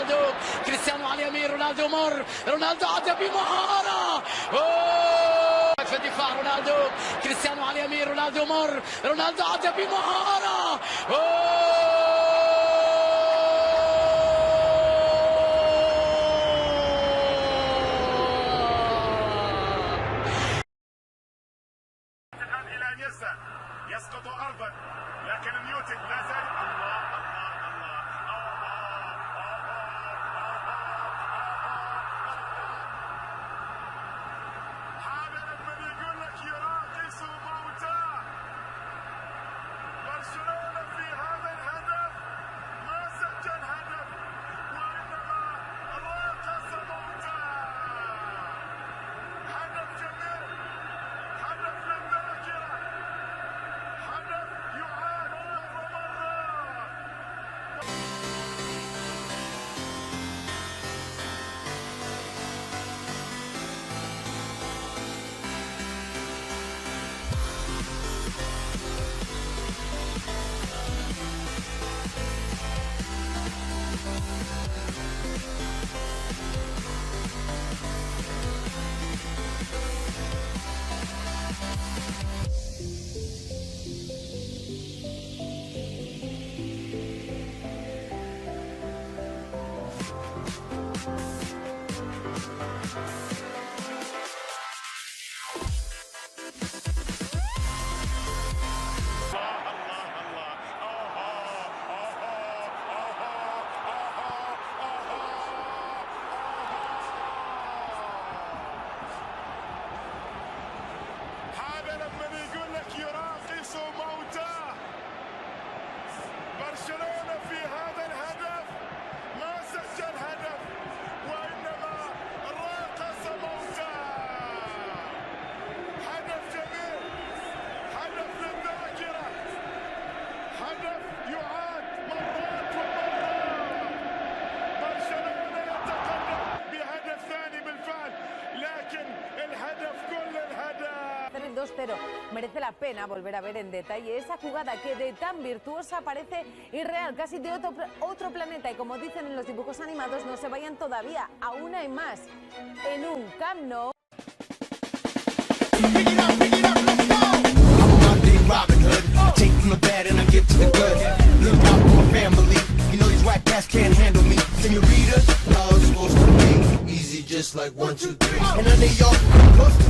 رونالدو، كريستيانو على اليمين، رونالدو مر، رونالدو عدى بمهارة، في الدفاع رونالدو، كريستيانو على اليمين، رونالدو مر، رونالدو عدى بمهارة، إلى انيستا يسقط أرضا، لكن نيوتن لا زال. الله هذا لما يقول لك يراقص موتاه. برشلونة في هذا الهدف ما سجل هدف وإنما راقص موتاه. هدف جميل، هدف للذاكرة، هدف يعاد مرة. هذا لما يقول لك يراقص موتاه. برشلونة في هذا الهدف ما سجل هدف وإنما راقص موتاه. هدف جميل، هدف للذاكرة، هدف يعاد مرات ومرات. برشلونة يتقدم بهدف ثاني بالفعل، لكن الهدف كل الهدف. El 2-0. Merece la pena volver a ver en detalle esa jugada que de tan virtuosa parece irreal, casi de otro planeta. Y como dicen en los dibujos animados, no se vayan todavía, aún hay más. En un Camp Nou. Robin Hood, I take from the bad and I give to the good. Look out for my family, you know these white cats can't handle me. Señorita, how it's supposed to be, easy just like 1, 2, 3. And none of y'all close to